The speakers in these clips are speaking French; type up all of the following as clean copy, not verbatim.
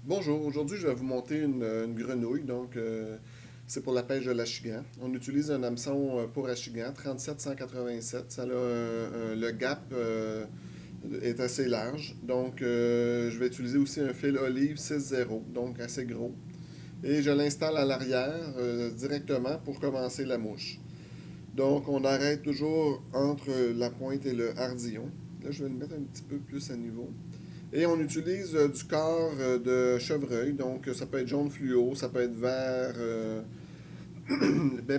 Bonjour, aujourd'hui je vais vous monter une grenouille, c'est pour la pêche de l'achigan. On utilise un hameçon pour achigan, 37-187. Le gap est assez large, je vais utiliser aussi un fil olive 6.0, donc assez gros. Et je l'installe à l'arrière directement pour commencer la mouche. Donc on arrête toujours entre la pointe et le hardillon. Là je vais le mettre un petit peu plus à niveau. Et on utilise du corps de chevreuil, ça peut être jaune fluo, ça peut être vert.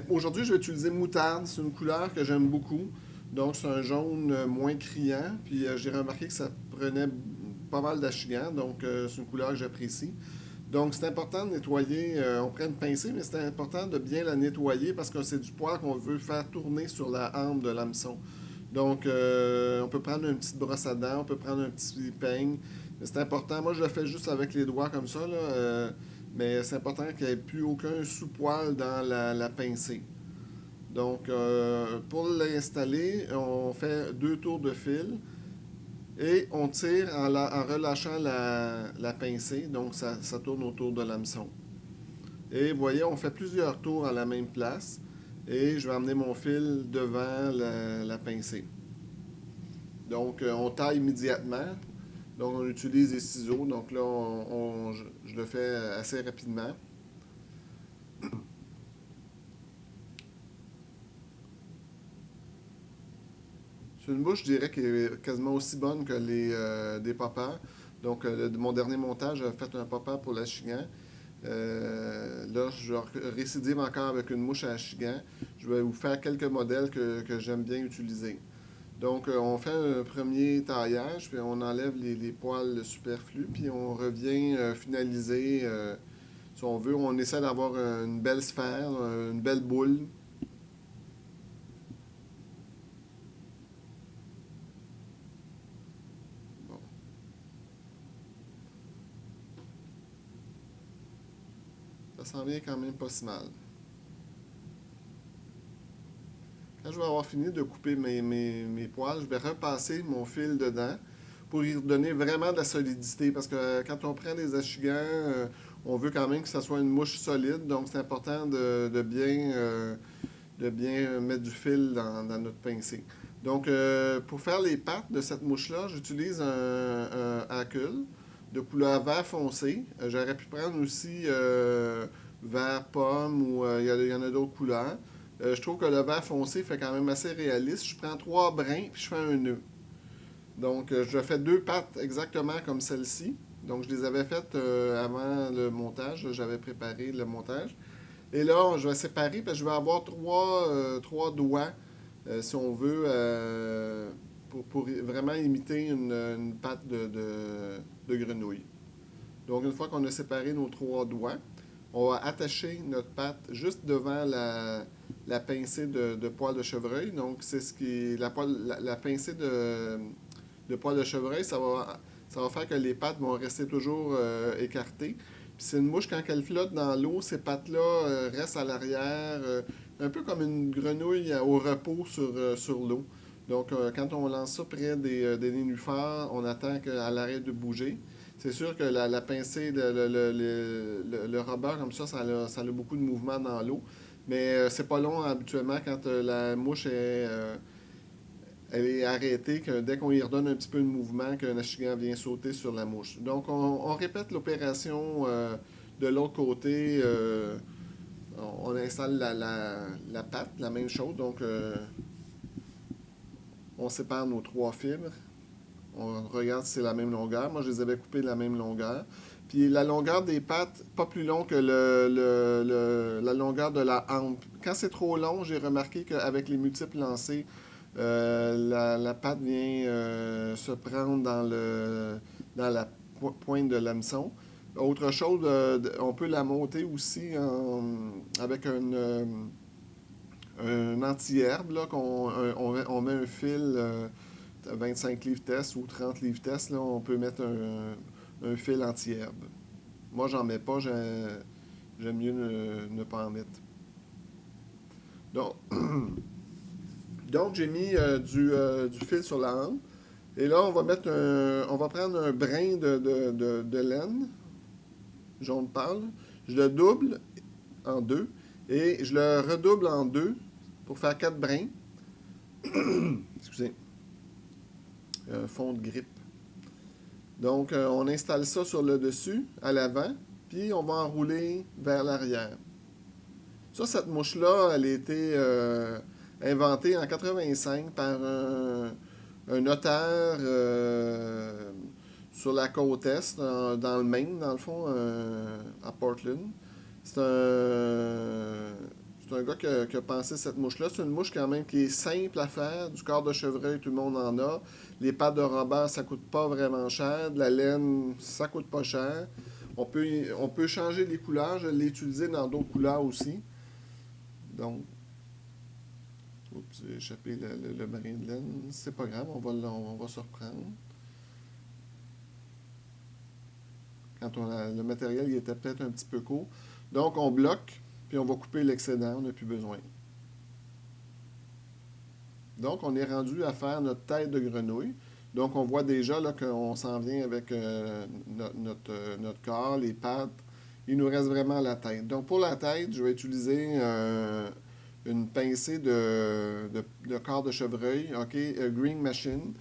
Aujourd'hui, je vais utiliser moutarde, c'est une couleur que j'aime beaucoup. Donc c'est un jaune moins criant, puis j'ai remarqué que ça prenait pas mal d'achigan, c'est une couleur que j'apprécie. Donc c'est important de nettoyer, on prend une pincée, mais c'est important de bien la nettoyer parce que c'est du poil qu'on veut faire tourner sur la hampe de l'hameçon. On peut prendre une petite brosse à dents, on peut prendre un petit peigne. C'est important. Moi, je le fais juste avec les doigts comme ça, là, mais c'est important qu'il n'y ait plus aucun sous-poil dans la pincée. Pour l'installer, on fait 2 tours de fil et on tire en relâchant la pincée. Donc, ça tourne autour de l'hameçon. Et vous voyez, on fait plusieurs tours à la même place. Et je vais amener mon fil devant la pincée. On taille immédiatement. Donc, on utilise des ciseaux. Donc là, je le fais assez rapidement. C'est une bouche, je dirais, qui est quasiment aussi bonne que des poppers. Mon dernier montage, j'ai fait un popper pour l'achigan. Là, je récidive encore avec une mouche à achigan. Je vais vous faire quelques modèles que j'aime bien utiliser. On fait un premier taillage, puis on enlève les poils superflus, puis on revient finaliser. Si on veut, on essaie d'avoir une belle sphère, une belle boule. Bon. Ça s'en vient quand même pas si mal. Quand je vais avoir fini de couper mes poils, je vais repasser mon fil dedans pour y donner vraiment de la solidité. Parce que quand on prend des achigans, on veut quand même que ça soit une mouche solide. Donc, c'est important de bien mettre du fil dans notre pincée. Pour faire les pattes de cette mouche-là, j'utilise un Hackle de couleur vert foncé. J'aurais pu prendre aussi vert pomme ou il y en a d'autres couleurs. Je trouve que le vert foncé fait quand même assez réaliste. Je prends 3 brins puis je fais un nœud. Je fais 2 pattes exactement comme celle-ci. Donc, je les avais faites avant le montage. J'avais préparé le montage. Et là, je vais séparer parce que je vais avoir trois doigts, si on veut, pour vraiment imiter une patte de grenouille. Donc, une fois qu'on a séparé nos 3 doigts, on va attacher notre patte juste devant la pincée de poil de chevreuil. Donc, c'est ce qui la pincée de poil de chevreuil, ça va faire que les pattes vont rester toujours écartées. Puis c'est une mouche, quand elle flotte dans l'eau, ces pattes-là restent à l'arrière, un peu comme une grenouille au repos sur l'eau. Quand on lance ça près des nénuphars, on attend qu'elle arrête de bouger. C'est sûr que la pincée, le rubber comme ça a beaucoup de mouvement dans l'eau. Mais c'est pas long habituellement quand la mouche elle est arrêtée, que dès qu'on y redonne un petit peu de mouvement, qu'un achigan vient sauter sur la mouche. On répète l'opération de l'autre côté. On installe la patte, la même chose. On sépare nos 3 fibres. On regarde si c'est la même longueur. Moi, je les avais coupés de la même longueur. Puis la longueur des pattes, pas plus long que la longueur de la hampe. Quand c'est trop long, j'ai remarqué qu'avec les multiples lancers, la patte vient se prendre dans la pointe de l'hameçon. Autre chose, on peut la monter aussi avec un anti-herbe, là, on met un fil 25 livres test ou 30 livres test, là, on peut mettre un fil anti-herbe. Moi, j'en mets pas, j'aime mieux ne pas en mettre. Donc, j'ai mis du fil sur la hampe. Et là, on va prendre un brin de laine. jaune pâle. Je le double en deux et je le redouble en deux pour faire 4 brins. Excusez, un fond de grippe. Donc, on installe ça sur le dessus, à l'avant, puis on va enrouler vers l'arrière. Ça, cette mouche-là, elle a été inventée en 85 par un notaire sur la côte est, dans le Maine, dans le fond, à Portland. C'est c'est un gars qui a pensé cette mouche-là. C'est une mouche quand même qui est simple à faire. Du corps de chevreuil, tout le monde en a. Les pattes de Robert, ça coûte pas vraiment cher. De la laine, ça coûte pas cher. On peut changer les couleurs. Je l'ai utilisé dans d'autres couleurs aussi. Donc, oups, j'ai échappé le brin de laine. C'est pas grave, on va se reprendre. Quand le matériel il était peut-être un petit peu court. Donc, on bloque, puis on va couper l'excédent, on n'a plus besoin. Donc, on est rendu à faire notre tête de grenouille. Donc, on voit déjà là, qu'on s'en vient avec notre corps, les pattes. Il nous reste vraiment la tête. Donc, pour la tête, je vais utiliser une pincée de corps de chevreuil, OK, Green Machine.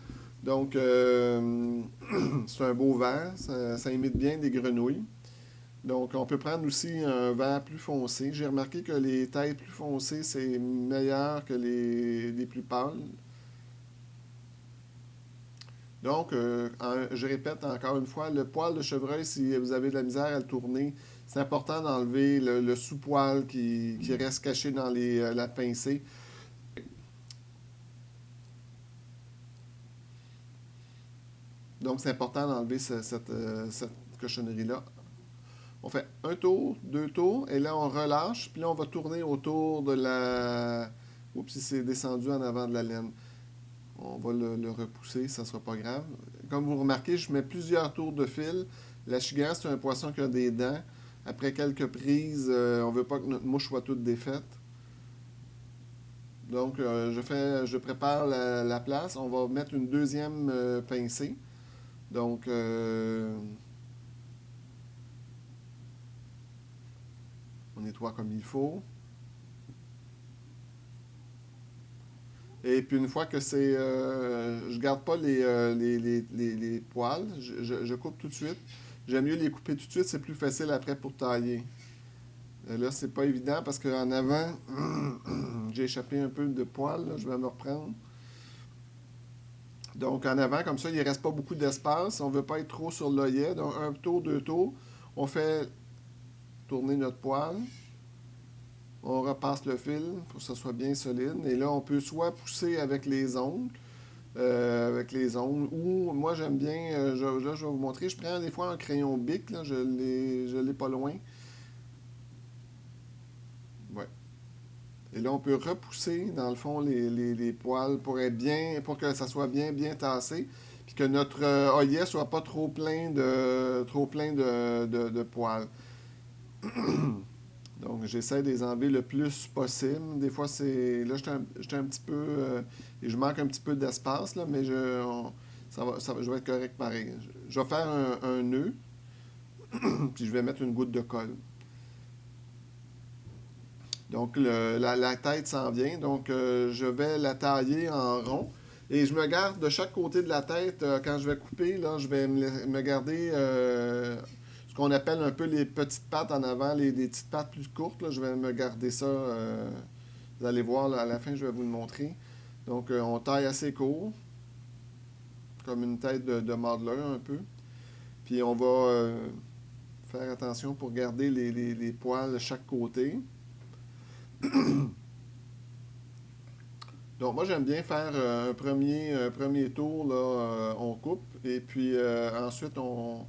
Donc, c'est un beau vert, ça imite bien des grenouilles. Donc, on peut prendre aussi un vert plus foncé. J'ai remarqué que les têtes plus foncées, c'est meilleur que les plus pâles. Donc, je répète encore une fois, le poil de chevreuil, si vous avez de la misère à le tourner, c'est important d'enlever le sous-poil qui reste caché dans la pincée. Donc, c'est important d'enlever cette cochonnerie-là. On fait un tour, deux tours, et là, on relâche, puis là, on va tourner autour de la... Oups, c'est descendu en avant de la laine. On va le repousser, ça ne sera pas grave. Comme vous remarquez, je mets plusieurs tours de fil. La chigan, c'est un poisson qui a des dents. Après quelques prises, on ne veut pas que notre mouche soit toute défaite. Donc, je prépare la place. On va mettre une deuxième pincée. Donc, on nettoie comme il faut. Et puis une fois que c'est... je garde pas les poils, je coupe tout de suite. J'aime mieux les couper tout de suite, c'est plus facile après pour tailler. Là, c'est pas évident parce qu'en avant, j'ai échappé un peu de poils, là, je vais me reprendre. Donc en avant, comme ça, il ne reste pas beaucoup d'espace. On ne veut pas être trop sur l'œillet. Donc un tour, deux tours. On fait tourner notre poil. On repasse le fil pour que ça soit bien solide. Et là, on peut soit pousser avec les ongles, ou moi j'aime bien, là je vais vous montrer, je prends des fois un crayon Bic, là, je l'ai pas loin. Ouais. Et là, on peut repousser, dans le fond, les poils pour être bien, pour que ça soit bien tassé, puis que notre œillet soit pas trop plein de poils. Donc, j'essaie de les enlever le plus possible. Des fois, c'est... Là, j'étais un petit peu... et je manque un petit peu d'espace, là, mais je vais être correct pareil. Je vais faire un nœud, puis je vais mettre une goutte de colle. Donc, la tête s'en vient. Donc, je vais la tailler en rond. Et je me garde de chaque côté de la tête, quand je vais couper, là, je vais me garder ce qu'on appelle un peu les petites pattes en avant, les petites pattes plus courtes. Là, je vais me garder ça. Vous allez voir, là, à la fin, je vais vous le montrer. Donc, on taille assez court, comme une tête de modeleur un peu. Puis, on va faire attention pour garder les poils de chaque côté. Donc, moi, j'aime bien faire un premier tour, là, on coupe, et puis ensuite, on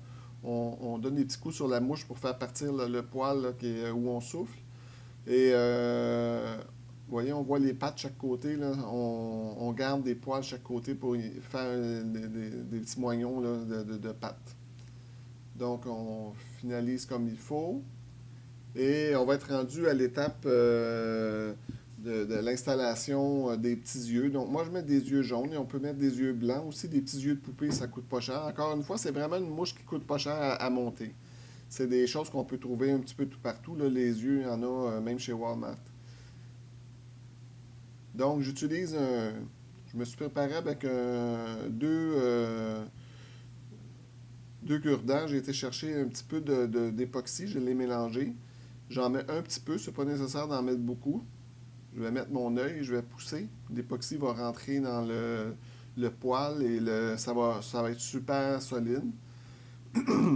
donne des petits coups sur la mouche pour faire partir le poil là, où on souffle. Et, vous voyez, on voit les pattes de chaque côté, là, on garde des poils de chaque côté pour faire des petits moignons là, de pattes. Donc, on finalise comme il faut. Et on va être rendu à l'étape de l'installation des petits yeux. Donc, moi, je mets des yeux jaunes et on peut mettre des yeux blancs aussi. Des petits yeux de poupée, ça coûte pas cher. Encore une fois, c'est vraiment une mouche qui coûte pas cher à monter. C'est des choses qu'on peut trouver un petit peu tout partout. Là. Les yeux, il y en a même chez Walmart. Donc, j'utilise un. Je me suis préparé avec deux cure-dents. J'ai été chercher un petit peu d'époxy, je l'ai mélangé. J'en mets un petit peu, c'est pas nécessaire d'en mettre beaucoup. Je vais mettre mon œil, je vais pousser. L'époxy va rentrer dans le poil et ça va être super solide.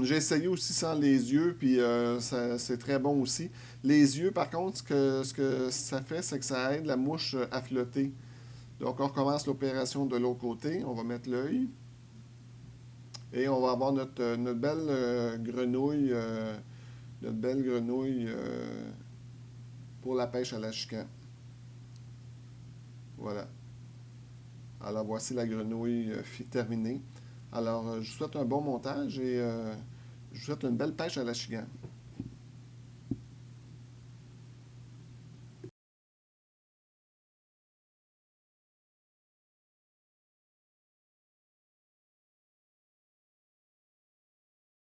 J'ai essayé aussi sans les yeux, puis c'est très bon aussi. Les yeux, par contre, ce que ça fait, c'est que ça aide la mouche à flotter. Donc, on recommence l'opération de l'autre côté. On va mettre l'œil et on va avoir notre belle grenouille, pour la pêche à la chican. Voilà. Alors, voici la grenouille terminée. Alors, je vous souhaite un bon montage et je vous souhaite une belle pêche à la chigan.